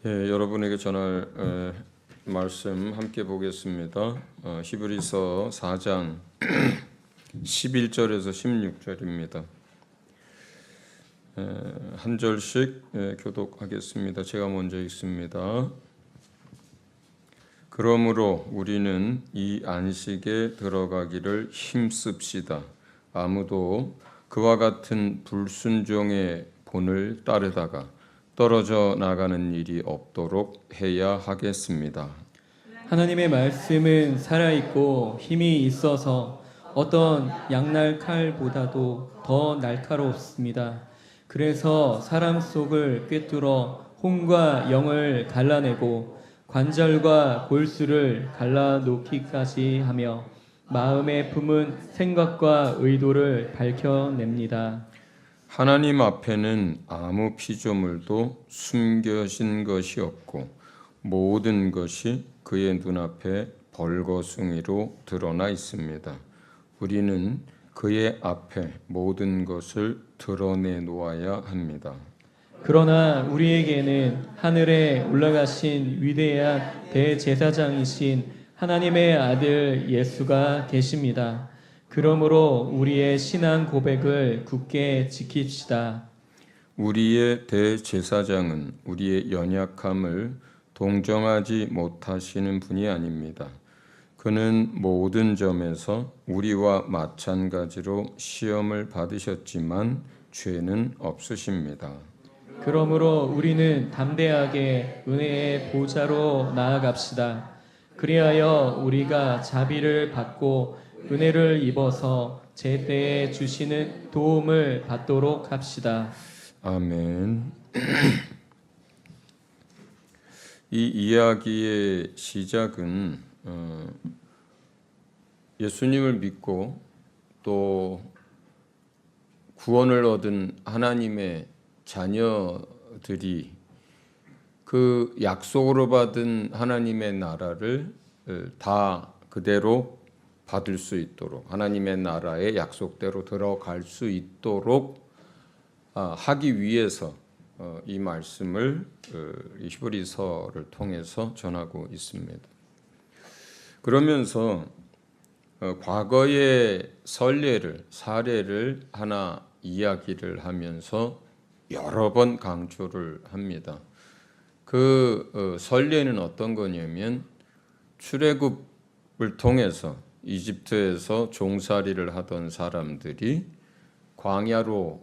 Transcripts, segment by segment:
여러분에게 전할 말씀 함께 보겠습니다. 히브리서 4장 11절에서 16절입니다. 한 절씩 교독하겠습니다. 제가 먼저 읽습니다. 그러므로 우리는 이 안식에 들어가기를 힘씁시다. 아무도 그와 같은 불순종의 본을 따르다가 떨어져 나가는 일이 없도록 해야 하겠습니다. 하나님의 말씀은 살아있고 힘이 있어서 어떤 양날 칼보다도 더 날카롭습니다. 그래서 사람 속을 꿰뚫어 혼과 영을 갈라내고 관절과 골수를 갈라놓기까지 하며 마음에 품은 생각과 의도를 밝혀냅니다. 하나님 앞에는 아무 피조물도 숨겨진 것이 없고 모든 것이 그의 눈앞에 벌거숭이로 드러나 있습니다. 우리는 그의 앞에 모든 것을 드러내 놓아야 합니다. 그러나 우리에게는 하늘에 올라가신 위대한 대제사장이신 하나님의 아들 예수가 계십니다. 그러므로 우리의 신앙 고백을 굳게 지킵시다. 우리의 대제사장은 우리의 연약함을 동정하지 못하시는 분이 아닙니다. 그는 모든 점에서 우리와 마찬가지로 시험을 받으셨지만 죄는 없으십니다. 그러므로 우리는 담대하게 은혜의 보좌로 나아갑시다. 그리하여 우리가 자비를 받고 은혜를 입어서 제때에 주시는 도움을 받도록 합시다. 아멘. 이 이야기의 시작은 예수님을 믿고 또 구원을 얻은 하나님의 자녀들이 그 약속으로 받은 하나님의 나라를 다 그대로 받을 수 있도록 하나님의 나라의 약속대로 들어갈 수 있도록 하기 위해서 이 말씀을 히브리서를 통해서 전하고 있습니다. 그러면서 과거의 사례를 하나 이야기를 하면서 여러 번 강조를 합니다. 그 선례는 어떤 거냐면 출애굽을 통해서 이집트에서 종살이를 하던 사람들이 광야로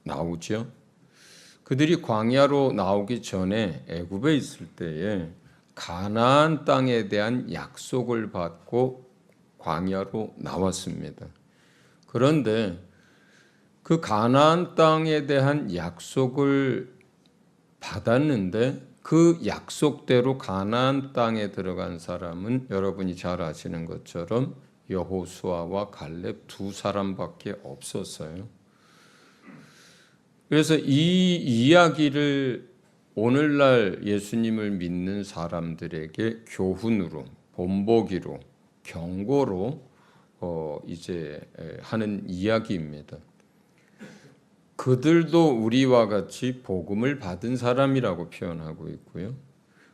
나오죠. 그들이 광야로 나오기 전에 애굽에 있을 때에 가나안 땅에 대한 약속을 받고 광야로 나왔습니다. 그런데 그 가나안 땅에 대한 약속을 받았는데 그 약속대로 가나안 땅에 들어간 사람은 여러분이 잘 아시는 것처럼 여호수아와 갈렙 두 사람밖에 없었어요. 그래서 이 이야기를 오늘날 예수님을 믿는 사람들에게 교훈으로, 본보기로, 경고로 이제 하는 이야기입니다. 그들도 우리와 같이 복음을 받은 사람이라고 표현하고 있고요.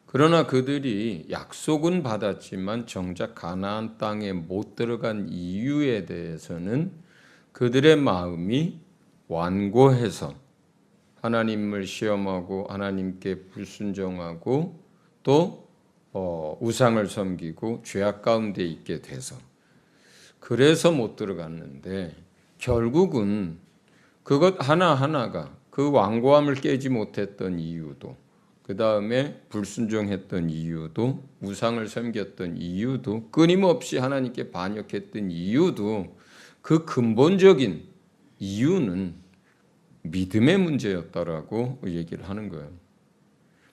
그러나 그들이 약속은 받았지만 정작 가나안 땅에 못 들어간 이유에 대해서는 그들의 마음이 완고해서 하나님을 시험하고 하나님께 불순종하고 또 우상을 섬기고 죄악 가운데 있게 돼서 그래서 못 들어갔는데 결국은 그것 하나하나가 그 완고함을 깨지 못했던 이유도 그 다음에 불순종했던 이유도 우상을 섬겼던 이유도 끊임없이 하나님께 반역했던 이유도 그 근본적인 이유는 믿음의 문제였다라고 얘기를 하는 거예요.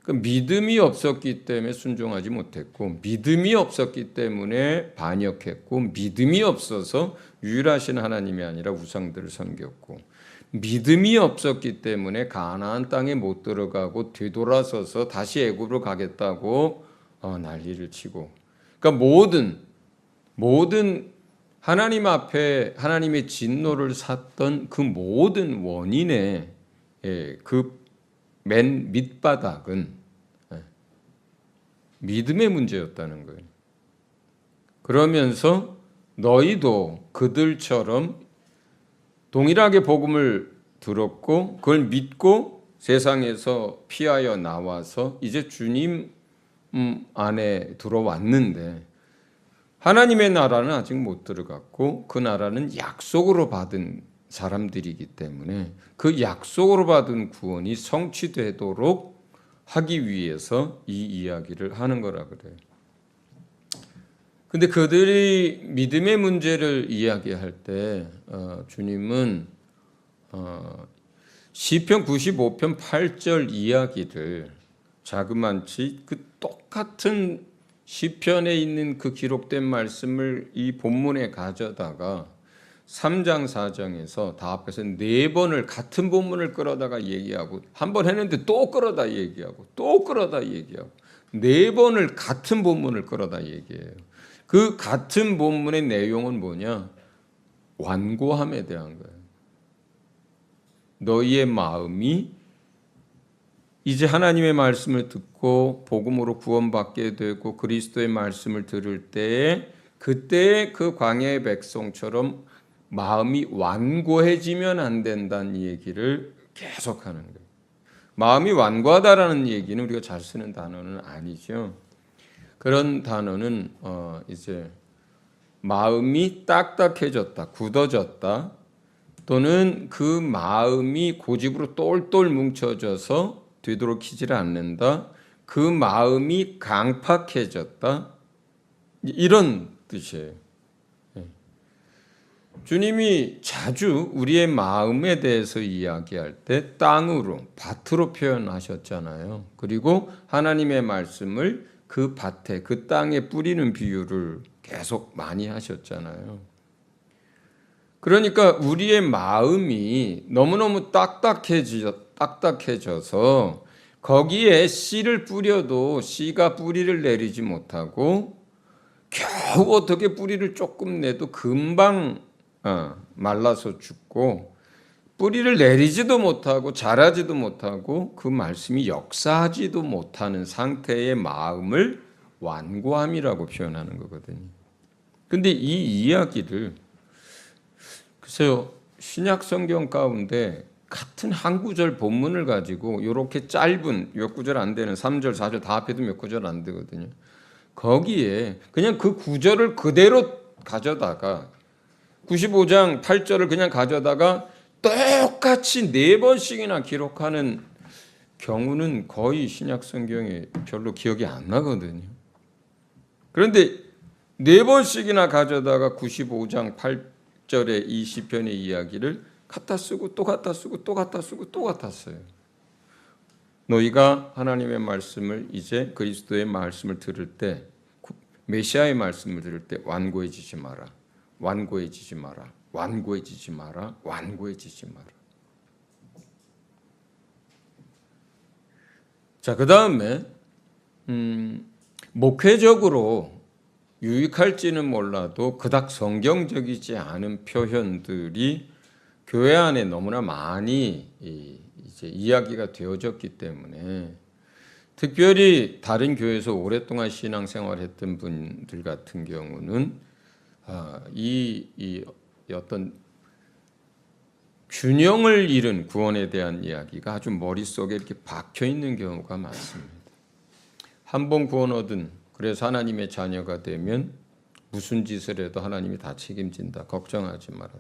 그 믿음이 없었기 때문에 순종하지 못했고 믿음이 없었기 때문에 반역했고 믿음이 없어서 유일하신 하나님이 아니라 우상들을 섬겼고 믿음이 없었기 때문에 가나안 땅에 못 들어가고 되돌아서서 다시 애굽으로 가겠다고 난리를 치고 그러니까 모든 하나님 앞에 하나님의 진노를 샀던 그 모든 원인의 그 맨 밑바닥은 믿음의 문제였다는 거예요. 그러면서 너희도 그들처럼 동일하게 복음을 들었고 그걸 믿고 세상에서 피하여 나와서 이제 주님 안에 들어왔는데 하나님의 나라는 아직 못 들어갔고 그 나라는 약속으로 받은 사람들이기 때문에 그 약속으로 받은 구원이 성취되도록 하기 위해서 이 이야기를 하는 거라 그래요. 근데 그들이 믿음의 문제를 이야기할 때 주님은 시편 95편 8절 이야기를 자그마치 그 똑같은 시편에 있는 그 기록된 말씀을 이 본문에 가져다가 3장 4장에서 다 앞에서 4번을 같은 본문을 끌어다가 얘기하고 한 번 했는데 또 끌어다 얘기하고 또 끌어다 얘기하고 4번을 같은 본문을 끌어다 얘기해요. 그 같은 본문의 내용은 뭐냐? 완고함에 대한 거예요. 너희의 마음이 이제 하나님의 말씀을 듣고 복음으로 구원받게 되고 그리스도의 말씀을 들을 때에 그때 그 광야의 백성처럼 마음이 완고해지면 안 된다는 얘기를 계속하는 거예요. 마음이 완고하다라는 얘기는 우리가 잘 쓰는 단어는 아니죠. 그런 단어는 이제 마음이 딱딱해졌다, 굳어졌다, 또는 그 마음이 고집으로 똘똘 뭉쳐져서 되도록이질 않는다. 그 마음이 강팍해졌다. 이런 뜻이에요. 주님이 자주 우리의 마음에 대해서 이야기할 때 땅으로, 밭으로 표현하셨잖아요. 그리고 하나님의 말씀을 그 밭에, 그 땅에 뿌리는 비유를 계속 많이 하셨잖아요. 그러니까 우리의 마음이 너무너무 딱딱해져서 거기에 씨를 뿌려도 씨가 뿌리를 내리지 못하고 겨우 어떻게 뿌리를 조금 내도 금방 말라서 죽고 뿌리를 내리지도 못하고 자라지도 못하고 그 말씀이 역사하지도 못하는 상태의 마음을 완고함이라고 표현하는 거거든요. 근데 이 이야기를 글쎄요, 신약 성경 가운데 같은 한 구절 본문을 가지고 이렇게 짧은 몇 구절 안 되는 3절, 4절 다 합해도 몇 구절 안 되거든요. 거기에 그냥 그 구절을 그대로 가져다가 95장 8절을 그냥 가져다가 똑같이 4번씩이나 기록하는 경우는 거의 신약 성경에 별로 기억이 안 나거든요. 그런데 4번씩이나 가져다가 95장 8절의 이 시편의 이야기를 갖다 쓰고 또 갖다 쓰고 또 갖다 쓰고 또 갖다 써요. 너희가 하나님의 말씀을 이제 그리스도의 말씀을 들을 때 메시아의 말씀을 들을 때 완고해지지 마라. 완고해지지 마라. 완고해지지 마라. 완고해지지 마라. 자, 그다음에 목회적으로 유익할지는 몰라도 그닥 성경적이지 않은 표현들이 교회 안에 너무나 많이 이제 이야기가 되어졌기 때문에 특별히 다른 교회에서 오랫동안 신앙생활했던 분들 같은 경우는 이 어떤 균형을 잃은 구원에 대한 이야기가 아주 머릿속에 이렇게 박혀 있는 경우가 많습니다. 한 번 구원 얻은 그래서 하나님의 자녀가 되면 무슨 짓을 해도 하나님이 다 책임진다. 걱정하지 마라.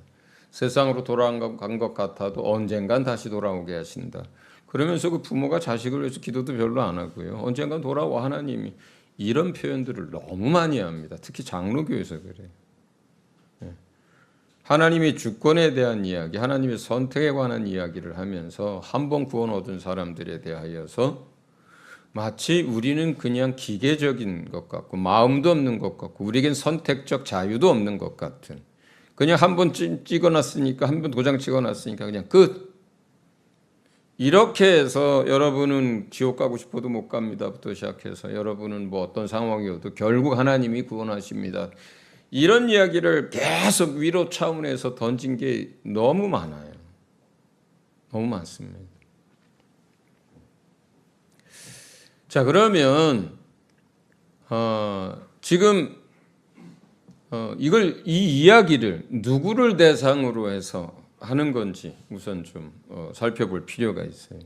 세상으로 돌아간 것 같아도 언젠간 다시 돌아오게 하신다. 그러면서 그 부모가 자식을 위해서 기도도 별로 안 하고요. 언젠간 돌아와 하나님이. 이런 표현들을 너무 많이 합니다. 특히 장로교에서 그래요. 하나님의 주권에 대한 이야기, 하나님의 선택에 관한 이야기를 하면서 한 번 구원 얻은 사람들에 대하여서 마치 우리는 그냥 기계적인 것 같고 마음도 없는 것 같고 우리에겐 선택적 자유도 없는 것 같은, 그냥 한 번 찍어놨으니까, 한 번 도장 찍어놨으니까 그냥 끝. 이렇게 해서 여러분은 지옥 가고 싶어도 못 갑니다부터 시작해서 여러분은 뭐 어떤 상황이어도 결국 하나님이 구원하십니다. 이런 이야기를 계속 위로 차원에서 던진 게 너무 많아요. 너무 많습니다. 자, 그러면 지금 이 이야기를 누구를 대상으로 해서 하는 건지 우선 좀 살펴볼 필요가 있어요.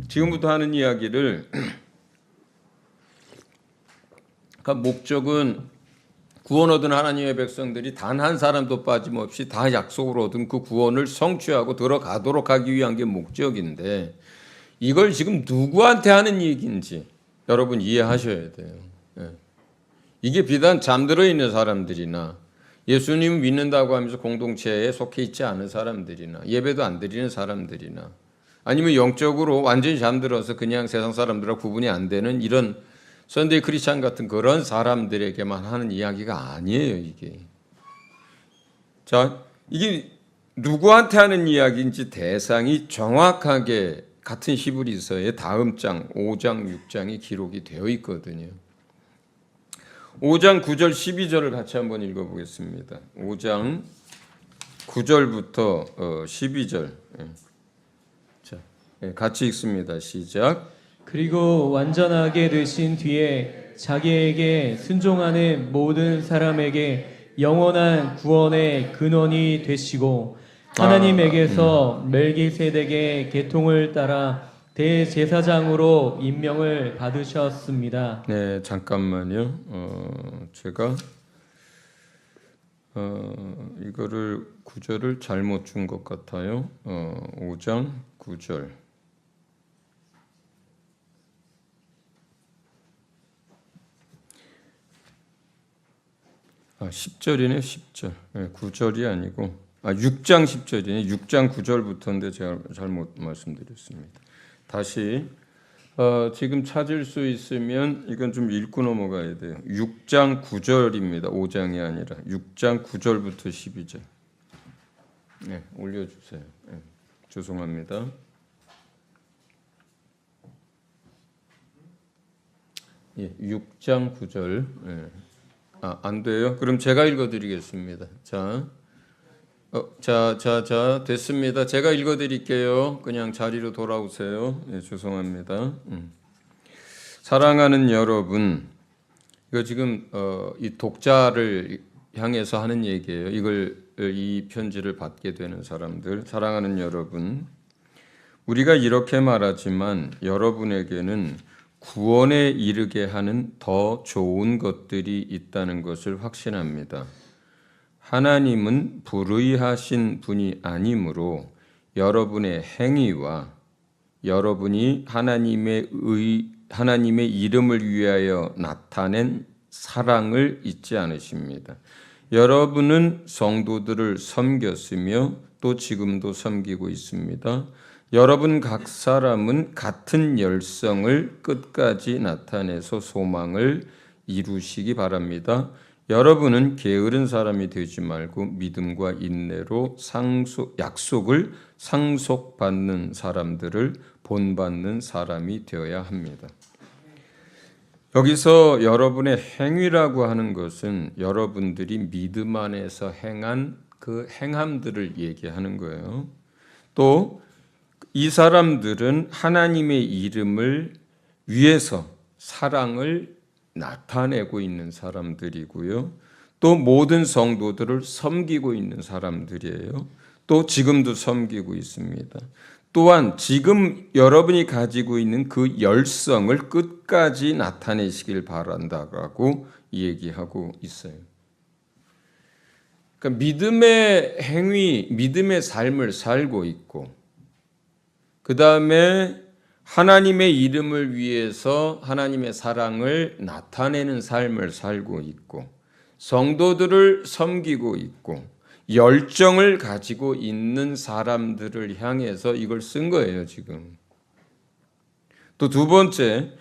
지금부터 하는 이야기를 그러니까 목적은 구원 얻은 하나님의 백성들이 단 한 사람도 빠짐없이 다 약속을 얻은 그 구원을 성취하고 들어가도록 하기 위한 게 목적인데 이걸 지금 누구한테 하는 얘기인지 여러분 이해하셔야 돼요. 이게 비단 잠들어 있는 사람들이나 예수님을 믿는다고 하면서 공동체에 속해 있지 않은 사람들이나 예배도 안 드리는 사람들이나 아니면 영적으로 완전히 잠들어서 그냥 세상 사람들과 구분이 안 되는 이런 선데이 크리스찬 같은 그런 사람들에게만 하는 이야기가 아니에요, 이게. 자, 이게 누구한테 하는 이야기인지 대상이 정확하게 같은 히브리서의 다음 장 5장 6장이 기록이 되어 있거든요. 5장 9절 12절을 같이 한번 읽어보겠습니다. 5장 9절부터 12절 자, 같이 읽습니다. 시작. 그리고 완전하게 되신 뒤에 자기에게 순종하는 모든 사람에게 영원한 구원의 근원이 되시고 하나님에게서 멜기세덱의 계통을 따라 대제사장으로 임명을 받으셨습니다. 네, 잠깐만요. 제가 이거를 구절을 잘못 준 것 같아요. 5장 9절. 10절이네, 10절. 9절이 아니고 6장 10절이네. 6장 9절부터인데 제가 잘못 말씀드렸습니다. 다시 지금 찾을 수 있으면 이건 좀 읽고 넘어가야 돼요. 6장 9절입니다. 5장이 아니라 6장 9절부터 12절. 네, 올려주세요. 네, 죄송합니다. 예, 6장 9절. 네. 안 돼요? 그럼 제가 읽어드리겠습니다. 자, 됐습니다. 제가 읽어드릴게요. 그냥 자리로 돌아오세요. 예, 죄송합니다. 사랑하는 여러분, 이거 지금 이 독자를 향해서 하는 얘기예요. 이 편지를 받게 되는 사람들, 사랑하는 여러분, 우리가 이렇게 말하지만 여러분에게는 구원에 이르게 하는 더 좋은 것들이 있다는 것을 확신합니다. 하나님은 불의하신 분이 아니므로 여러분의 행위와 여러분이 하나님의 이름을 위하여 나타낸 사랑을 잊지 않으십니다. 여러분은 성도들을 섬겼으며 또 지금도 섬기고 있습니다. 여러분 각 사람은 같은 열성을 끝까지 나타내서 소망을 이루시기 바랍니다. 여러분은 게으른 사람이 되지 말고 믿음과 인내로 약속을 상속받는 사람들을 본받는 사람이 되어야 합니다. 여기서 여러분의 행위라고 하는 것은 여러분들이 믿음 안에서 행한 그 행함들을 얘기하는 거예요. 또 이 사람들은 하나님의 이름을 위해서 사랑을 나타내고 있는 사람들이고요. 또 모든 성도들을 섬기고 있는 사람들이에요. 또 지금도 섬기고 있습니다. 또한 지금 여러분이 가지고 있는 그 열성을 끝까지 나타내시길 바란다라고 얘기하고 있어요. 그러니까 믿음의 행위, 믿음의 삶을 살고 있고 그 다음에 하나님의 이름을 위해서 하나님의 사랑을 나타내는 삶을 살고 있고 성도들을 섬기고 있고 열정을 가지고 있는 사람들을 향해서 이걸 쓴 거예요, 지금. 또 두 번째,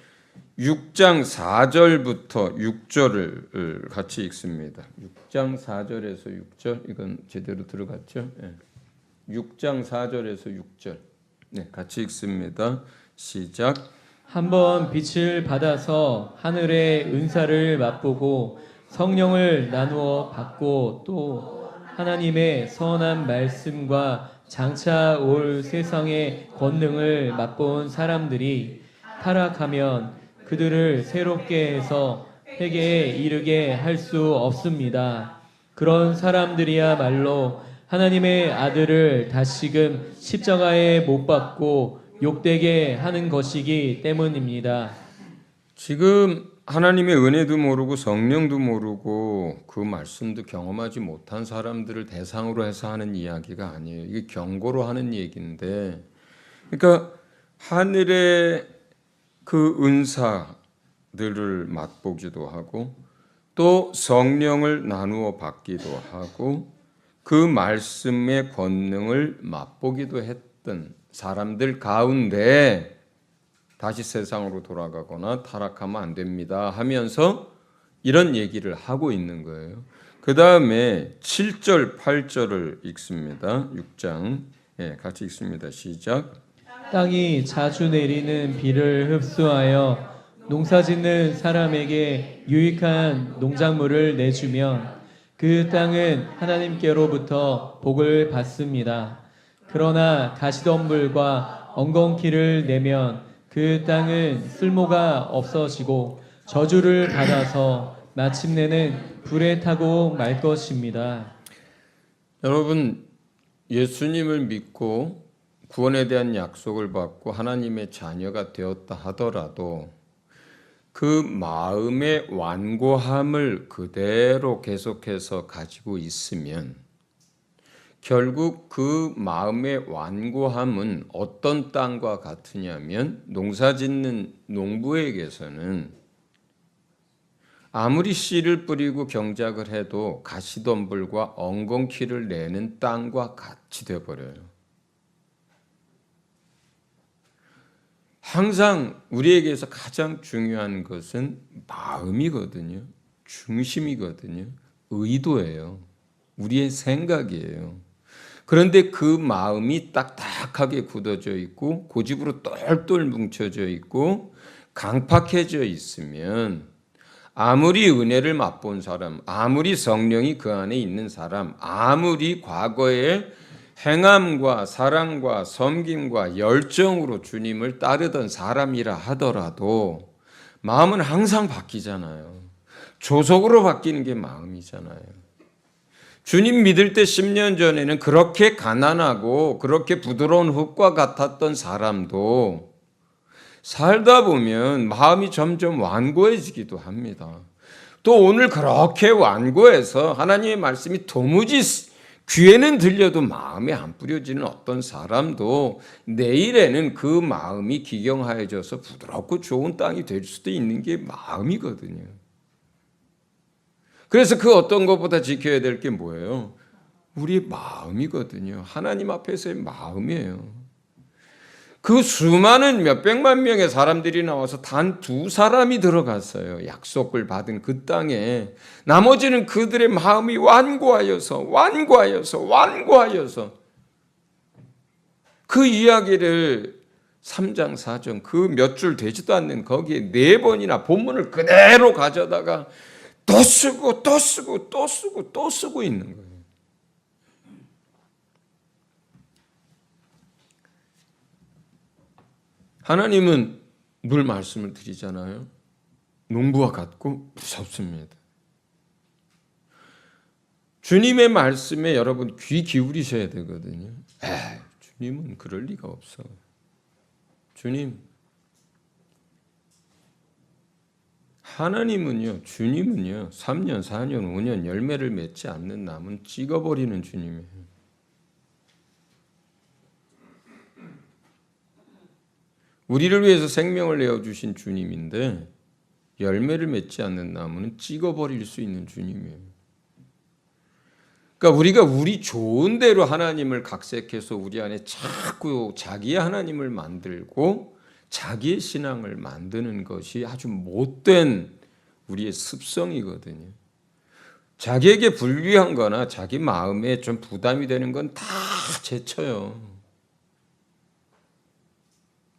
6장 4절부터 6절을 같이 읽습니다. 6장 4절에서 6절, 이건 제대로 들어갔죠? 6장 4절에서 6절. 네, 같이 읽습니다. 시작. 한번 빛을 받아서 하늘의 은사를 맛보고 성령을 나누어 받고 또 하나님의 선한 말씀과 장차 올 세상의 권능을 맛본 사람들이 타락하면 그들을 새롭게 해서 회개에 이르게 할 수 없습니다. 그런 사람들이야말로 하나님의 아들을 다시금 십자가에 못 박고 욕되게 하는 것이기 때문입니다. 지금 하나님의 은혜도 모르고 성령도 모르고 그 말씀도 경험하지 못한 사람들을 대상으로 해서 하는 이야기가 아니에요. 이게 경고로 하는 얘기인데, 그러니까 하늘의 그 은사들을 맛보기도 하고 또 성령을 나누어 받기도 하고 그 말씀의 권능을 맛보기도 했던 사람들 가운데 다시 세상으로 돌아가거나 타락하면 안 됩니다 하면서 이런 얘기를 하고 있는 거예요. 그 다음에 7절, 8절을 읽습니다. 6장 같이 읽습니다. 시작. 땅이 자주 내리는 비를 흡수하여 농사짓는 사람에게 유익한 농작물을 내주면 그 땅은 하나님께로부터 복을 받습니다. 그러나 가시덤불과 엉겅퀴를 내면 그 땅은 쓸모가 없어지고 저주를 받아서 마침내는 불에 타고 말 것입니다. 여러분, 예수님을 믿고 구원에 대한 약속을 받고 하나님의 자녀가 되었다 하더라도 그 마음의 완고함을 그대로 계속해서 가지고 있으면 결국 그 마음의 완고함은 어떤 땅과 같으냐면 농사짓는 농부에게서는 아무리 씨를 뿌리고 경작을 해도 가시덤불과 엉겅퀴를 내는 땅과 같이 되어버려요. 항상 우리에게서 가장 중요한 것은 마음이거든요. 중심이거든요. 의도예요. 우리의 생각이에요. 그런데 그 마음이 딱딱하게 굳어져 있고 고집으로 똘똘 뭉쳐져 있고 강팍해져 있으면 아무리 은혜를 맛본 사람, 아무리 성령이 그 안에 있는 사람, 아무리 과거에 행함과 사랑과 섬김과 열정으로 주님을 따르던 사람이라 하더라도 마음은 항상 바뀌잖아요. 조속으로 바뀌는 게 마음이잖아요. 주님 믿을 때 10년 전에는 그렇게 가난하고 그렇게 부드러운 흙과 같았던 사람도 살다 보면 마음이 점점 완고해지기도 합니다. 또 오늘 그렇게 완고해서 하나님의 말씀이 도무지 귀에는 들려도 마음에 안 뿌려지는 어떤 사람도 내일에는 그 마음이 기경하여져서 부드럽고 좋은 땅이 될 수도 있는 게 마음이거든요. 그래서 그 어떤 것보다 지켜야 될 게 뭐예요? 우리의 마음이거든요. 하나님 앞에서의 마음이에요. 그 수많은 몇백만 명의 사람들이 나와서 단 2사람이 들어갔어요. 약속을 받은 그 땅에. 나머지는 그들의 마음이 완고하여서 그 이야기를 3장 4장 그 몇 줄 되지도 않는 거기에 4번이나 본문을 그대로 가져다가 또 쓰고 있는 거예요. 하나님은 늘 말씀을 드리잖아요. 농부와 같고 무섭습니다. 주님의 말씀에 여러분 귀 기울이셔야 되거든요. 주님은 그럴 리가 없어. 하나님은요, 주님은요, 3년, 4년, 5년 열매를 맺지 않는 나무는 찍어버리는 주님이에요. 우리를 위해서 생명을 내어주신 주님인데 열매를 맺지 않는 나무는 찍어버릴 수 있는 주님이에요. 그러니까 우리가 우리 좋은 대로 하나님을 각색해서 우리 안에 자꾸 자기의 하나님을 만들고 자기의 신앙을 만드는 것이 아주 못된 우리의 습성이거든요. 자기에게 불리한 거나 자기 마음에 좀 부담이 되는 건 다 제쳐요.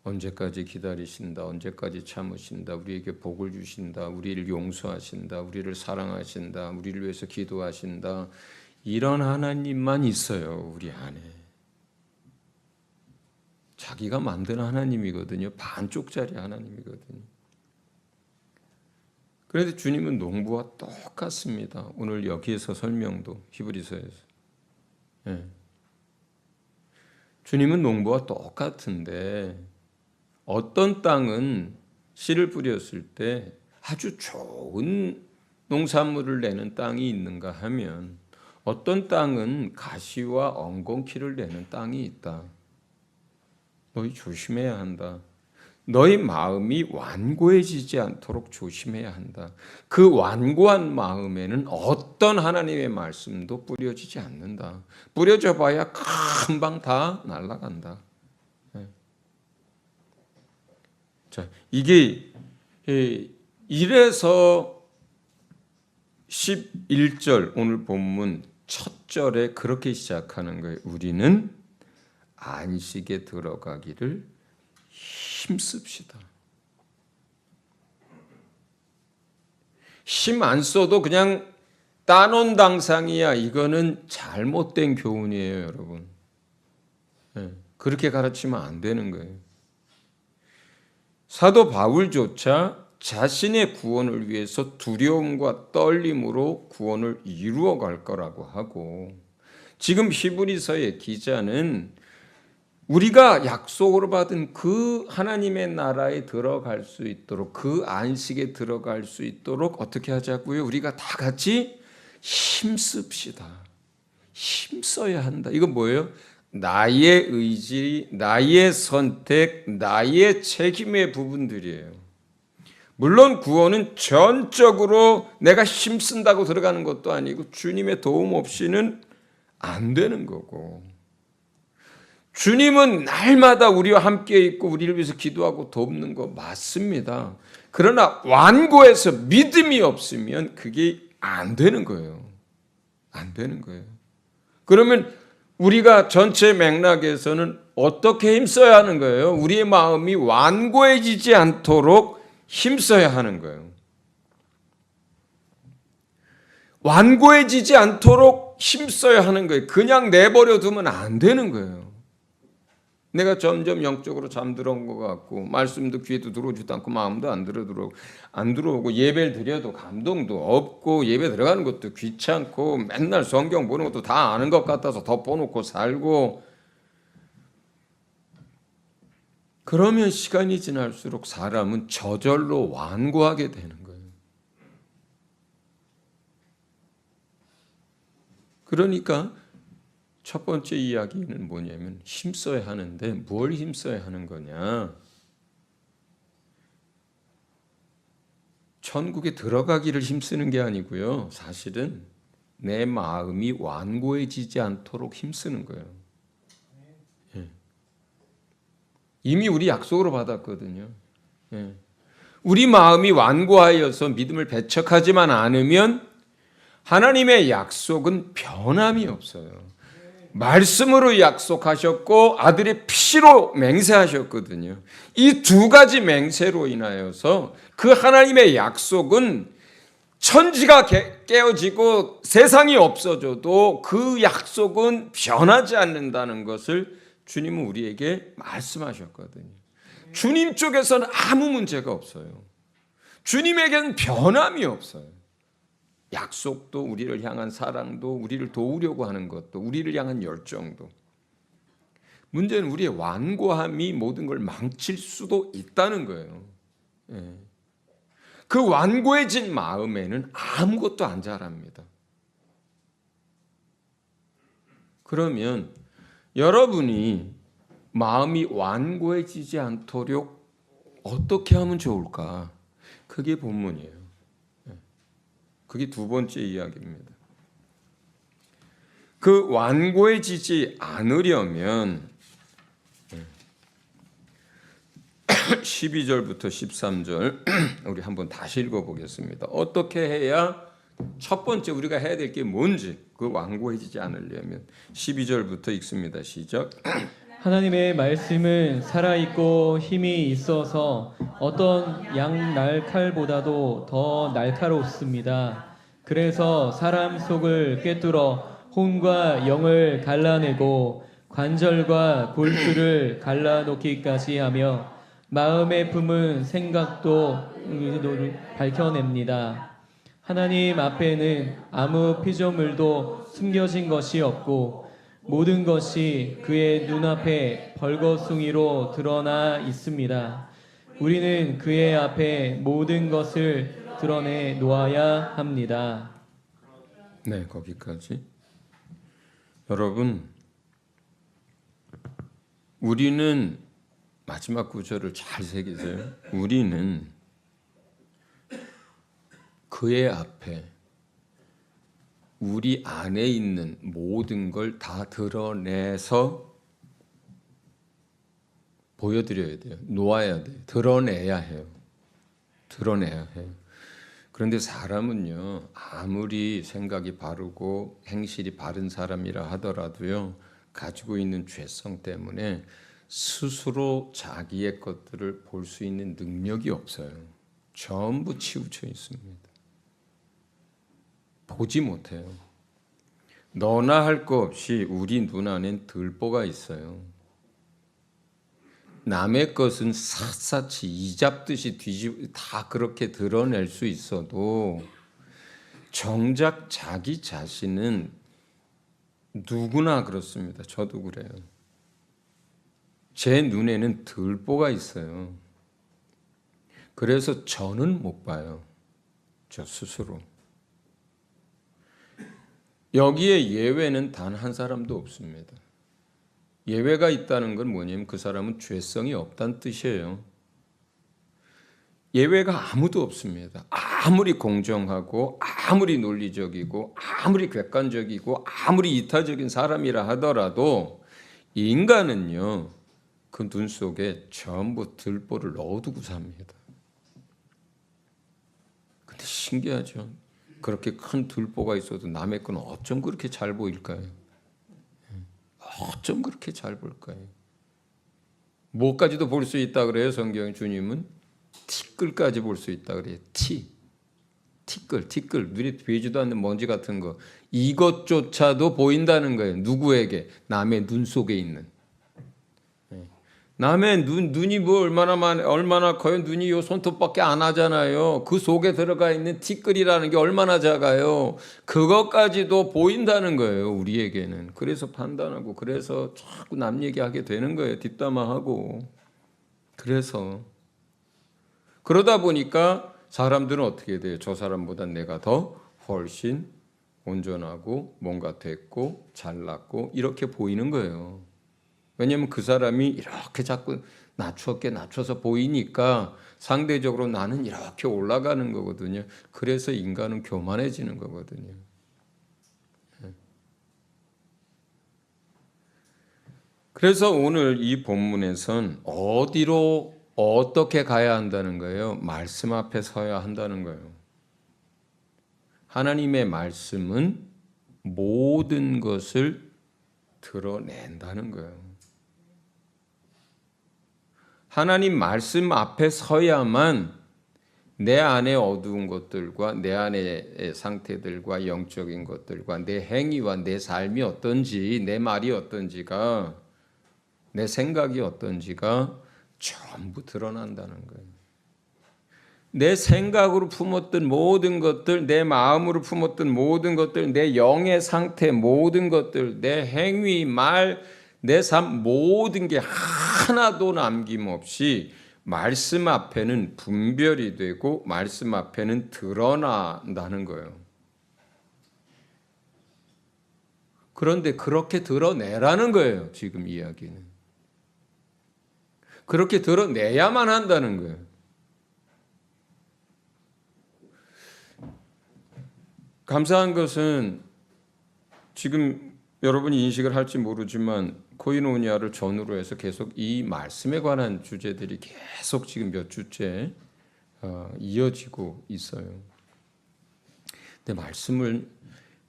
언제까지 기다리신다, 언제까지 참으신다, 우리에게 복을 주신다, 우리를 용서하신다, 우리를 사랑하신다, 우리를 위해서 기도하신다. 이런 하나님만 있어요, 우리 안에. 자기가 만든 하나님이거든요. 반쪽짜리 하나님이거든요. 그런데 주님은 농부와 똑같습니다. 오늘 여기에서 설명도 히브리서에서. 예. 주님은 농부와 똑같은데 어떤 땅은 씨를 뿌렸을 때 아주 좋은 농산물을 내는 땅이 있는가 하면 어떤 땅은 가시와 엉겅퀴를 내는 땅이 있다. 너희 조심해야 한다. 너희 마음이 완고해지지 않도록 조심해야 한다. 그 완고한 마음에는 어떤 하나님의 말씀도 뿌려지지 않는다. 뿌려져 봐야 금방 다 날아간다. 자, 이게 이래서 11절 오늘 본문 첫 절에 그렇게 시작하는 거예요. 우리는 안식에 들어가기를 힘씁시다. 힘 안 써도 그냥 따놓은 당상이야. 이거는 잘못된 교훈이에요, 여러분. 그렇게 가르치면 안 되는 거예요. 사도 바울조차 자신의 구원을 위해서 두려움과 떨림으로 구원을 이루어 갈 거라고 하고, 지금 히브리서의 기자는 우리가 약속으로 받은 그 하나님의 나라에 들어갈 수 있도록, 그 안식에 들어갈 수 있도록 어떻게 하자고요? 우리가 다 같이 힘씁시다. 힘써야 한다. 이건 뭐예요? 나의 의지, 나의 선택, 나의 책임의 부분들이에요. 물론 구원은 전적으로 내가 힘쓴다고 들어가는 것도 아니고 주님의 도움 없이는 안 되는 거고, 주님은 날마다 우리와 함께 있고 우리를 위해서 기도하고 돕는 거 맞습니다. 그러나 완고해서 믿음이 없으면 그게 안 되는 거예요. 안 되는 거예요. 그러면 우리가 전체 맥락에서는 어떻게 힘써야 하는 거예요? 우리의 마음이 완고해지지 않도록 힘써야 하는 거예요. 완고해지지 않도록 힘써야 하는 거예요. 그냥 내버려 두면 안 되는 거예요. 내가 점점 영적으로 잠들어온 것 같고 말씀도 귀에도 들어오지도 않고 마음도 안 들어오고 예배를 드려도 감동도 없고 예배 들어가는 것도 귀찮고 맨날 성경 보는 것도 다 아는 것 같아서 덮어놓고 살고, 그러면 시간이 지날수록 사람은 저절로 완고하게 되는 거예요. 그러니까 첫 번째 이야기는 뭐냐면 힘써야 하는데 뭘 힘써야 하는 거냐? 천국에 들어가기를 힘쓰는 게 아니고요. 사실은 내 마음이 완고해지지 않도록 힘쓰는 거예요. 예. 이미 우리 약속으로 받았거든요. 예. 우리 마음이 완고하여서 믿음을 배척하지만 않으면 하나님의 약속은 변함이 없어요. 말씀으로 약속하셨고 아들의 피로 맹세하셨거든요. 이 두 가지 맹세로 인하여서 그 하나님의 약속은 천지가 깨어지고 세상이 없어져도 그 약속은 변하지 않는다는 것을 주님은 우리에게 말씀하셨거든요. 주님 쪽에서는 아무 문제가 없어요. 주님에게는 변함이 없어요. 약속도, 우리를 향한 사랑도, 우리를 도우려고 하는 것도, 우리를 향한 열정도. 문제는 우리의 완고함이 모든 걸 망칠 수도 있다는 거예요. 예. 그 완고해진 마음에는 아무것도 안 자랍니다. 그러면 여러분이 마음이 완고해지지 않도록 어떻게 하면 좋을까? 그게 본문이에요. 그게 두 번째 이야기입니다. 그 완고해지지 않으려면 12절부터 13절 우리 한번 다시 읽어보겠습니다. 어떻게 해야 첫 번째 우리가 해야 될 게 뭔지, 그 완고해지지 않으려면 12절부터 읽습니다. 시작. 하나님의 말씀은 살아있고 힘이 있어서 어떤 양날칼보다도 더 날카롭습니다. 그래서 사람 속을 꿰뚫어 혼과 영을 갈라내고 관절과 골수를 갈라놓기까지 하며 마음에 품은 생각도 의도를 밝혀냅니다. 하나님 앞에는 아무 피조물도 숨겨진 것이 없고 모든 것이 그의 눈앞에 벌거숭이로 드러나 있습니다. 우리는 그의 앞에 모든 것을 드러내 놓아야 합니다. 네, 거기까지. 여러분, 우리는 마지막 구절을 잘 새기세요. 우리는 그의 앞에 우리 안에 있는 모든 걸 다 드러내서 보여드려야 돼요. 놓아야 돼요. 드러내야 해요. 드러내야 해요. 그런데 사람은요, 아무리 생각이 바르고 행실이 바른 사람이라 하더라도요, 가지고 있는 죄성 때문에 스스로 자기의 것들을 볼 수 있는 능력이 없어요. 전부 치우쳐 있습니다. 보지 못해요. 너나 할 거 없이 우리 눈 안엔 들보가 있어요. 남의 것은 샅샅이 이잡듯이 다 그렇게 드러낼 수 있어도 정작 자기 자신은 누구나 그렇습니다. 저도 그래요. 제 눈에는 들보가 있어요. 그래서 저는 못 봐요. 저 스스로. 여기에 예외는 단 한 사람도 없습니다. 예외가 있다는 건 뭐냐면 그 사람은 죄성이 없다는 뜻이에요. 예외가 아무도 없습니다. 아무리 공정하고 아무리 논리적이고 아무리 객관적이고 아무리 이타적인 사람이라 하더라도 인간은요, 그 눈 속에 전부 들보를 넣어두고 삽니다. 근데 신기하죠. 그렇게 큰 들보가 있어도 남의 건 어쩜 그렇게 잘 보일까요? 어쩜 그렇게 잘 볼까요? 뭐까지도 볼 수 있다 그래요, 성경 주님은? 티끌까지 볼 수 있다 그래요. 티끌. 눈에 보이지도 않는 먼지 같은 거. 이것조차도 보인다는 거예요. 누구에게? 남의 눈 속에 있는. 남의 눈이 뭐 얼마나 커요? 눈이 요 손톱밖에 안 하잖아요. 그 속에 들어가 있는 티끌이라는 게 얼마나 작아요. 그것까지도 보인다는 거예요, 우리에게는. 그래서 판단하고, 그래서 자꾸 남 얘기하게 되는 거예요, 뒷담화하고. 그래서 그러다 보니까 사람들은 어떻게 돼요? 저 사람보다 내가 더 훨씬 온전하고 뭔가 됐고 잘났고 이렇게 보이는 거예요. 왜냐하면 그 사람이 이렇게 자꾸 낮춰서 보이니까 상대적으로 나는 이렇게 올라가는 거거든요. 그래서 인간은 교만해지는 거거든요. 그래서 오늘 이 본문에선 어디로 어떻게 가야 한다는 거예요? 말씀 앞에 서야 한다는 거예요. 하나님의 말씀은 모든 것을 드러낸다는 거예요. 하나님 말씀 앞에 서야만 내 안에 어두운 것들과 내 안의 상태들과 영적인 것들과 내 행위와 내 삶이 어떤지, 내 말이 어떤지가, 내 생각이 어떤지가 전부 드러난다는 거예요. 내 생각으로 품었던 모든 것들, 내 마음으로 품었던 모든 것들, 내 영의 상태 모든 것들, 내 행위, 말, 내 삶 모든 게 하나도 남김없이 말씀 앞에는 분별이 되고 말씀 앞에는 드러난다는 거예요. 그런데 그렇게 드러내라는 거예요, 지금 이야기는. 그렇게 드러내야만 한다는 거예요. 감사한 것은 지금 여러분이 인식을 할지 모르지만 코이노니아를 전후로 해서 계속 이 말씀에 관한 주제들이 계속 지금 몇 주째 이어지고 있어요. 근데 말씀을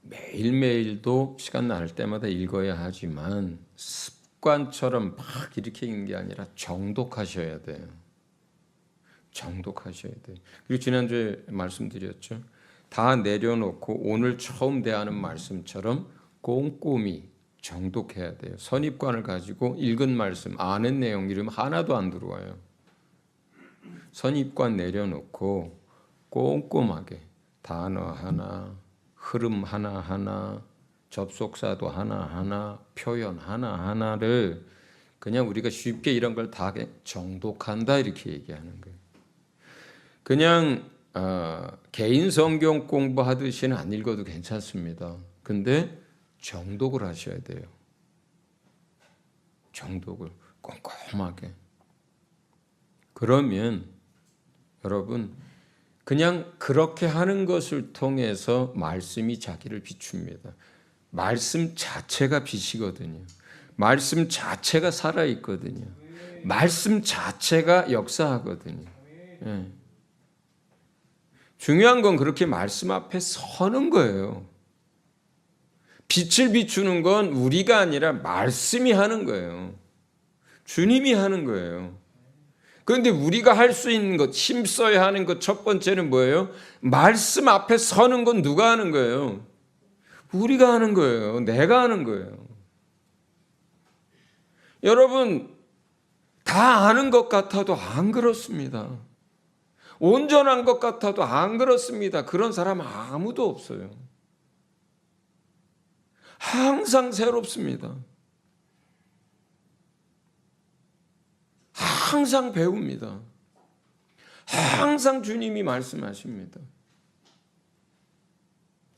매일매일도 시간 날 때마다 읽어야 하지만 습관처럼 막 이렇게 읽는 게 아니라 정독하셔야 돼요. 정독하셔야 돼요. 그리고 지난주에 말씀드렸죠. 다 내려놓고 오늘 처음 대하는 말씀처럼 꼼꼼히 정독해야 돼요. 선입관을 가지고 읽은 말씀, 아는 내용 이름 하나도 안 들어와요. 선입관 내려놓고 꼼꼼하게 단어 하나, 흐름 하나하나, 접속사도 하나하나, 표현 하나하나를 그냥 우리가 쉽게 이런 걸 다 정독한다 이렇게 얘기하는 거예요. 그냥 개인 성경 공부하듯이는 안 읽어도 괜찮습니다. 근데 정독을 하셔야 돼요. 정독을 꼼꼼하게. 그러면 여러분 그냥 그렇게 하는 것을 통해서 말씀이 자기를 비춥니다. 말씀 자체가 빛이거든요. 말씀 자체가 살아있거든요. 말씀 자체가 역사하거든요. 예. 중요한 건 그렇게 말씀 앞에 서는 거예요. 빛을 비추는 건 우리가 아니라 말씀이 하는 거예요. 주님이 하는 거예요. 그런데 우리가 할 수 있는 것, 힘써야 하는 것 첫 번째는 뭐예요? 말씀 앞에 서는 건 누가 하는 거예요? 우리가 하는 거예요. 내가 하는 거예요. 여러분, 다 아는 것 같아도 안 그렇습니다. 온전한 것 같아도 안 그렇습니다. 그런 사람 아무도 없어요. 항상 새롭습니다. 항상 배웁니다. 항상 주님이 말씀하십니다.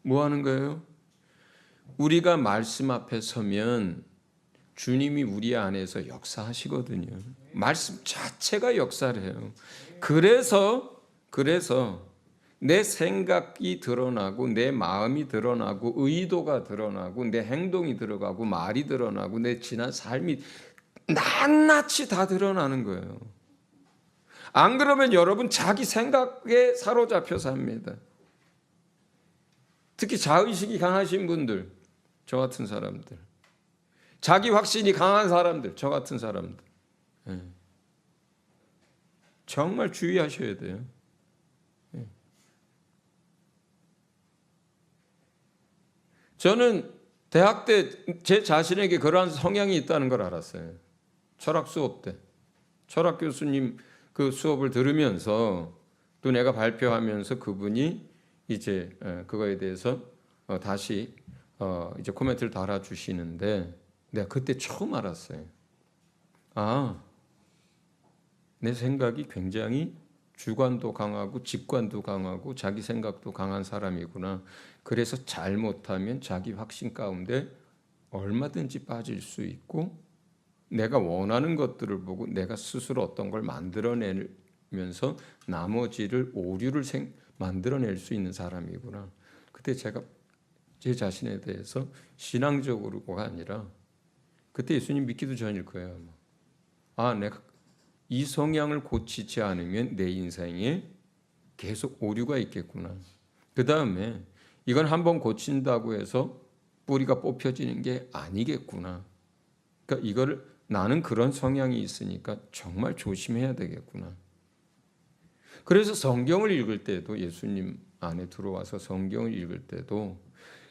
뭐 하는 거예요? 우리가 말씀 앞에 서면 주님이 우리 안에서 역사하시거든요. 말씀 자체가 역사를 해요. 그래서 내 생각이 드러나고 내 마음이 드러나고 의도가 드러나고 내 행동이 들어가고 말이 드러나고 내 지난 삶이 낱낱이 다 드러나는 거예요. 안 그러면 여러분 자기 생각에 사로잡혀 삽니다. 특히 자의식이 강하신 분들, 저 같은 사람들, 자기 확신이 강한 사람들, 저 같은 사람들, 정말 주의하셔야 돼요. 저는 대학 때 제 자신에게 그러한 성향이 있다는 걸 알았어요. 철학 수업 때 철학 교수님 그 수업을 들으면서 또 내가 발표하면서 그분이 이제 그거에 대해서 다시 이제 코멘트를 달아주시는데 내가 그때 처음 알았어요. 아, 내 생각이 굉장히 주관도 강하고 직관도 강하고 자기 생각도 강한 사람이구나. 그래서 잘못하면 자기 확신 가운데 얼마든지 빠질 수 있고 내가 원하는 것들을 보고 내가 스스로 어떤 걸 만들어내면서 나머지를 오류를 만들어낼 수 있는 사람이구나. 그때 제가 제 자신에 대해서 신앙적으로가 아니라 그때 예수님 믿기도 전일 거예요. 아, 내가 이 성향을 고치지 않으면 내 인생에 계속 오류가 있겠구나. 그 다음에 이건 한번 고친다고 해서 뿌리가 뽑혀지는 게 아니겠구나. 그러니까 이거를 나는 그런 성향이 있으니까 정말 조심해야 되겠구나. 그래서 성경을 읽을 때도 예수님 안에 들어와서 성경을 읽을 때도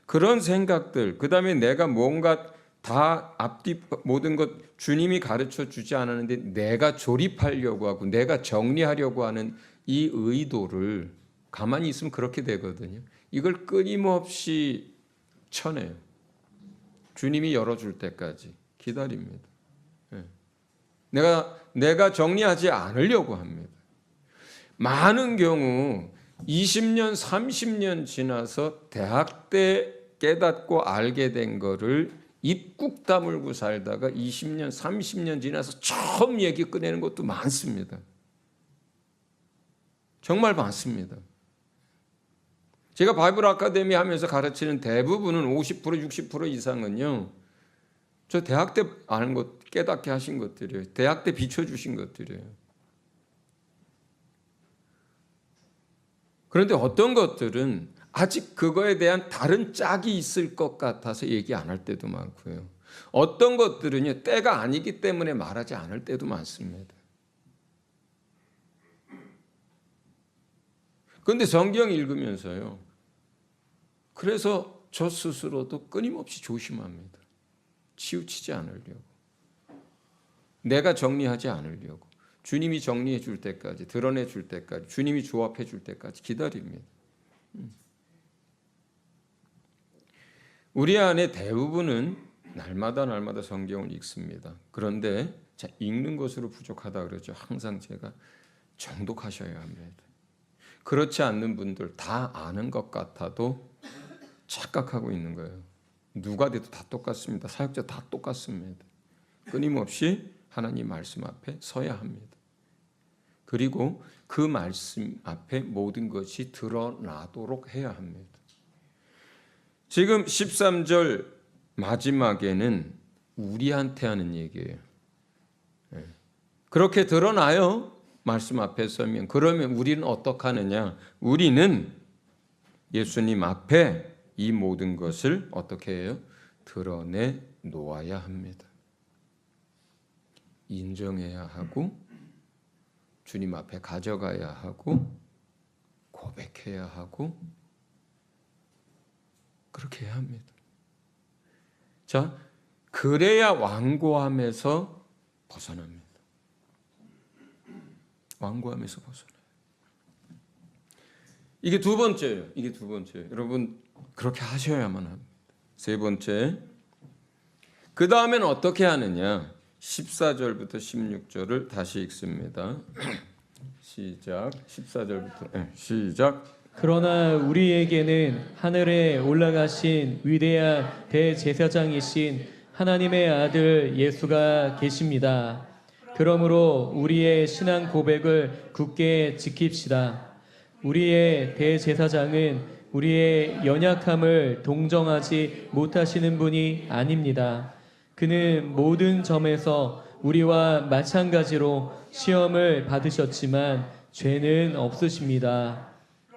그런 생각들, 그 다음에 내가 뭔가 다 앞뒤 모든 것 주님이 가르쳐 주지 않았는데 내가 조립하려고 하고 내가 정리하려고 하는 이 의도를 가만히 있으면 그렇게 되거든요. 이걸 끊임없이 쳐내요. 주님이 열어줄 때까지 기다립니다. 내가 정리하지 않으려고 합니다. 많은 경우 20년, 30년 지나서 대학 때 깨닫고 알게 된 거를 입국 다물고 살다가 20년, 30년 지나서 처음 얘기 꺼내는 것도 많습니다. 정말 많습니다. 제가 바이블 아카데미 하면서 가르치는 대부분은 50%, 60% 이상은요. 저 대학 때 아는 것, 깨닫게 하신 것들이에요. 대학 때 비춰주신 것들이에요. 그런데 어떤 것들은 아직 그거에 대한 다른 짝이 있을 것 같아서 얘기 안 할 때도 많고요. 어떤 것들은요, 때가 아니기 때문에 말하지 않을 때도 많습니다. 그런데 성경 읽으면서요, 그래서 저 스스로도 끊임없이 조심합니다. 치우치지 않으려고. 내가 정리하지 않으려고. 주님이 정리해 줄 때까지, 드러내 줄 때까지, 주님이 조합해 줄 때까지 기다립니다. 우리 안에 대부분은 날마다 성경을 읽습니다. 그런데 읽는 것으로 부족하다 그러죠. 항상 제가 정독하셔야 합니다. 그렇지 않는 분들 다 아는 것 같아도 착각하고 있는 거예요. 누가 돼도 다 똑같습니다. 사역자 다 똑같습니다. 끊임없이 하나님 말씀 앞에 서야 합니다. 그리고 그 말씀 앞에 모든 것이 드러나도록 해야 합니다. 지금 13절 마지막에는 우리한테 하는 얘기예요. 그렇게 드러나요. 말씀 앞에 서면. 그러면 우리는 어떻게 하느냐? 우리는 예수님 앞에 이 모든 것을 어떻게 해요? 드러내 놓아야 합니다. 인정해야 하고 주님 앞에 가져가야 하고 고백해야 하고 그렇게 해야 합니다. 자, 그래야 완고함에서 벗어납니다. 완고함에서 벗어나요. 이게 두 번째예요. 이게 두 번째. 여러분 그렇게 하셔야만 합니다. 세 번째. 그 다음에는 어떻게 하느냐? 14절부터 16절을 다시 읽습니다. 시작. 14절부터 시작. 그러나 우리에게는 하늘에 올라가신 위대한 대제사장이신 하나님의 아들 예수가 계십니다. 그러므로 우리의 신앙 고백을 굳게 지킵시다. 우리의 대제사장은 우리의 연약함을 동정하지 못하시는 분이 아닙니다. 그는 모든 점에서 우리와 마찬가지로 시험을 받으셨지만 죄는 없으십니다.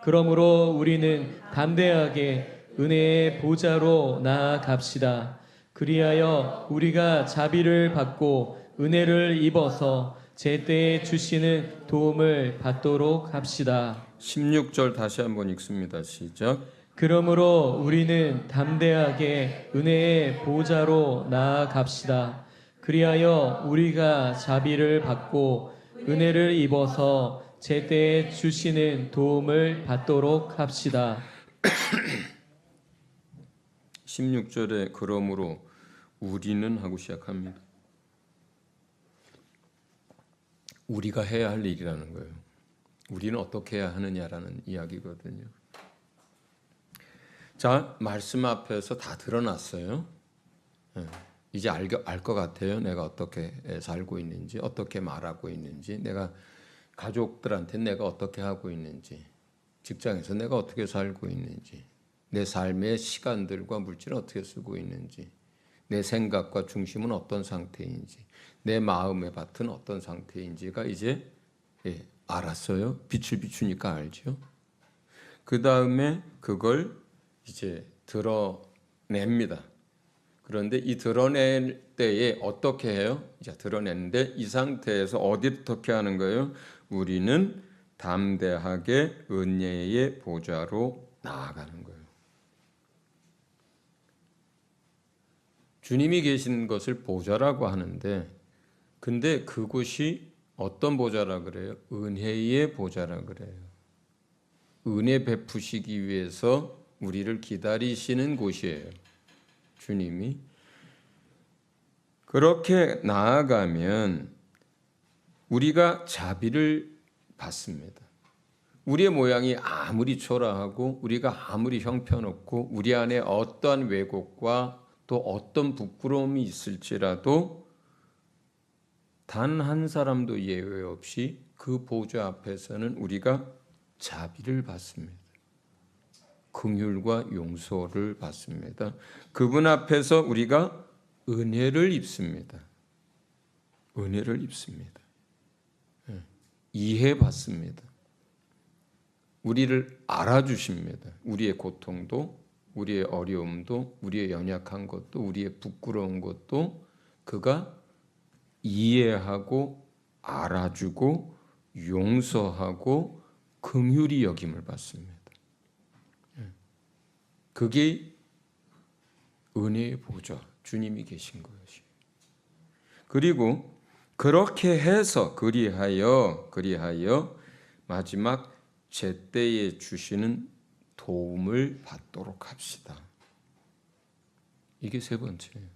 그러므로 우리는 담대하게 은혜의 보좌로 나아갑시다. 그리하여 우리가 자비를 받고 은혜를 입어서 제때에 주시는 도움을 받도록 합시다. 16절 다시 한번 읽습니다. 시작. 그러므로 우리는 담대하게 은혜의 보좌로 나아갑시다. 그리하여 우리가 자비를 받고 은혜를 입어서 제때에 주시는 도움을 받도록 합시다. 16절에 그러므로 우리는 하고 시작합니다. 우리가 해야 할 일이라는 거예요. 우리는 어떻게 해야 하느냐라는 이야기거든요. 자, 말씀 앞에서 다 드러났어요. 이제 알 것 같아요. 내가 어떻게 살고 있는지, 어떻게 말하고 있는지, 내가 가족들한테 내가 어떻게 하고 있는지, 직장에서 내가 어떻게 살고 있는지, 내 삶의 시간들과 물질을 어떻게 쓰고 있는지, 내 생각과 중심은 어떤 상태인지, 내 마음의 밭은 어떤 상태인지가 이제 알았어요. 빛을 비추니까 알죠. 그 다음에 그걸 이제 드러냅니다. 그런데 이 드러낼 때에 어떻게 해요? 이제 드러냈는데 이 상태에서 어떻게 하는 거예요? 우리는 담대하게 은혜의 보좌로 나아가는 거예요. 주님이 계신 것을 보좌라고 하는데 근데 그곳이 어떤 보좌라 그래요? 은혜의 보좌라 그래요. 은혜 베푸시기 위해서 우리를 기다리시는 곳이에요. 주님이. 그렇게 나아가면 우리가 자비를 받습니다. 우리의 모양이 아무리 초라하고 우리가 아무리 형편없고 우리 안에 어떠한 왜곡과 또 어떤 부끄러움이 있을지라도 단 한 사람도 예외 없이 그 보좌 앞에서는 우리가 자비를 받습니다. 긍휼과 용서를 받습니다. 그분 앞에서 우리가 은혜를 입습니다. 은혜를 입습니다. 이해받습니다. 우리를 알아주십니다. 우리의 고통도, 우리의 어려움도, 우리의 연약한 것도, 우리의 부끄러운 것도 그가 이해하고 알아주고 용서하고 긍휼히 여김을 받습니다. 그게 은혜의 보좌, 주님이 계신 것이에요. 그리고 그렇게 해서 그리하여 마지막 제때에 주시는 도움을 받도록 합시다. 이게 세 번째예요.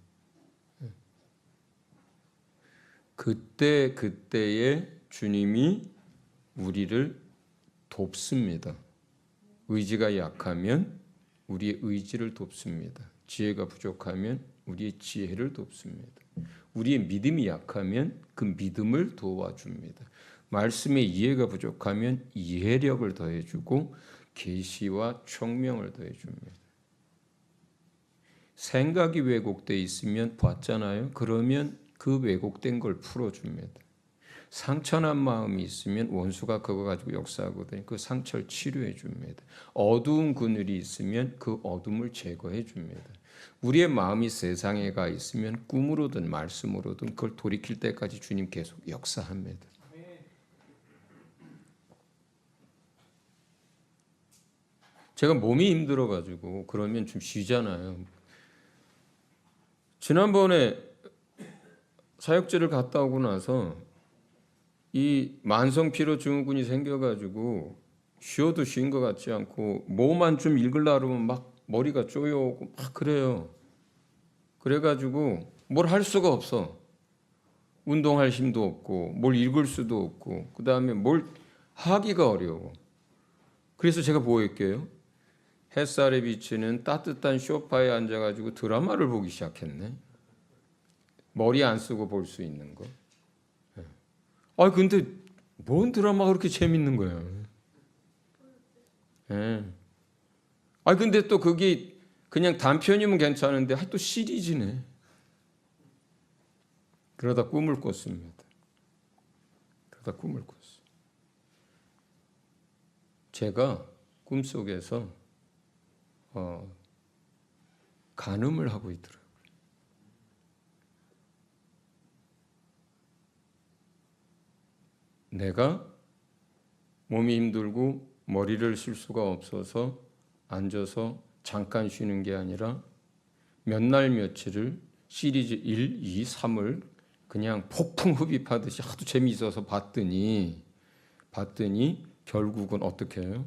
그때에 주님이 우리를 돕습니다. 의지가 약하면 우리의 의지를 돕습니다. 지혜가 부족하면 우리의 지혜를 돕습니다. 우리의 믿음이 약하면 그 믿음을 도와줍니다. 말씀의 이해가 부족하면 이해력을 더해주고 계시와 총명을 더해줍니다. 생각이 왜곡되어 있으면 봤잖아요. 그러면 그 왜곡된 걸 풀어줍니다. 상처난 마음이 있으면 원수가 그거 가지고 역사하거든요. 그 상처를 치료해 줍니다. 어두운 그늘이 있으면 그 어둠을 제거해 줍니다. 우리의 마음이 세상에 가 있으면 꿈으로든 말씀으로든 그걸 돌이킬 때까지 주님 계속 역사합니다. 제가 몸이 힘들어가지고 그러면 좀 쉬잖아요. 지난번에 사역제를 갔다 오고 나서 이 만성 피로 증후군이 생겨가지고 쉬어도 쉰 것 같지 않고 뭐만 좀 읽으려고 하면 막 머리가 쪼여오고 막 그래요. 그래가지고 뭘 할 수가 없어. 운동할 힘도 없고 뭘 읽을 수도 없고 그 다음에 뭘 하기가 어려워. 그래서 제가 뭐 했게요? 햇살에 비치는 따뜻한 소파에 앉아가지고 드라마를 보기 시작했네. 머리 안 쓰고 볼 수 있는 거. 아 근데 뭔 드라마가 그렇게 재밌는 거야. 예. 아 근데 또 그게 그냥 단편이면 괜찮은데 또 시리즈네. 그러다 꿈을 꿨습니다. 제가 꿈속에서 간음을 하고 있더라고요. 내가 몸이 힘들고 머리를 쓸 수가 없어서 앉아서 잠깐 쉬는 게 아니라 몇 날 며칠을 시리즈 1, 2, 3을 그냥 폭풍 흡입하듯이 하도 재미있어서 봤더니 결국은 어떻게 해요?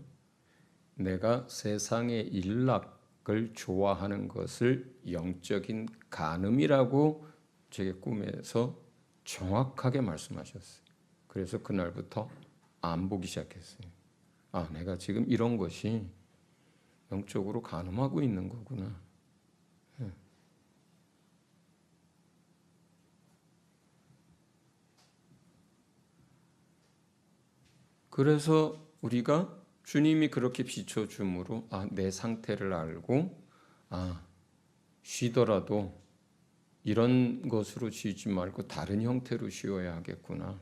내가 세상의 일락을 좋아하는 것을 영적인 간음이라고 제 꿈에서 정확하게 말씀하셨어요. 그래서 그날부터 안 보기 시작했어요. 아, 내가 지금 이런 것이 영적으로 간음하고 있는 거구나. 그래서 우리가 주님이 그렇게 비춰줌으로 내 상태를 알고 쉬더라도 이런 것으로 쉬지 말고 다른 형태로 쉬어야 하겠구나.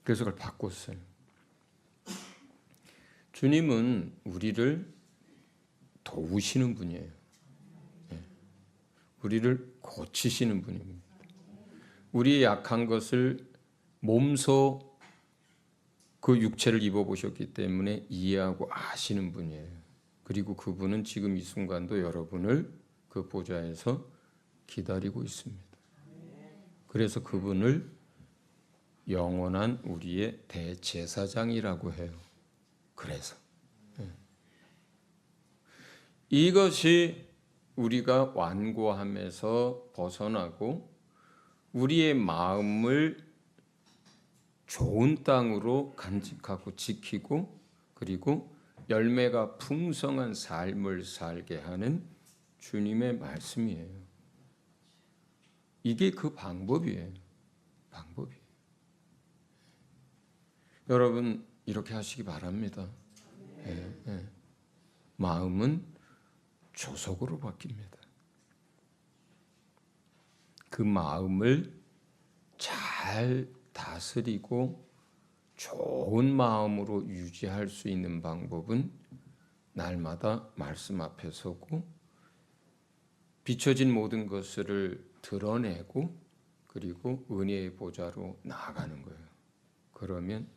그래서 그걸 바꿨어요. 주님은 우리를 도우시는 분이에요. 우리를 고치시는 분입니다. 우리의 약한 것을 몸소 그 육체를 입어보셨기 때문에 이해하고 아시는 분이에요. 그리고 그분은 지금 이 순간도 여러분을 그 보좌에서 기다리고 있습니다. 그래서 그분을 영원한 우리의 대제사장이라고 해요. 그래서 이것이 우리가 완고함에서 벗어나고 우리의 마음을 좋은 땅으로 간직하고 지키고 그리고 열매가 풍성한 삶을 살게 하는 주님의 말씀이에요. 이게 그 방법이에요. 여러분 이렇게 하시기 바랍니다. 마음은 조속으로 바뀝니다. 그 마음을 잘 다스리고 좋은 마음으로 유지할 수 있는 방법은 날마다 말씀 앞에 서고 비춰진 모든 것을 드러내고 그리고 은혜의 보좌로 나아가는 거예요. 그러면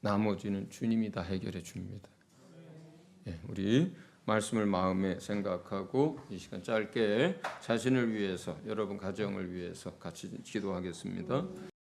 나머지는 주님이 다 해결해 줍니다. 우리 말씀을 마음에 생각하고 이 시간 짧게 자신을 위해서, 여러분 가정을 위해서 같이 기도하겠습니다.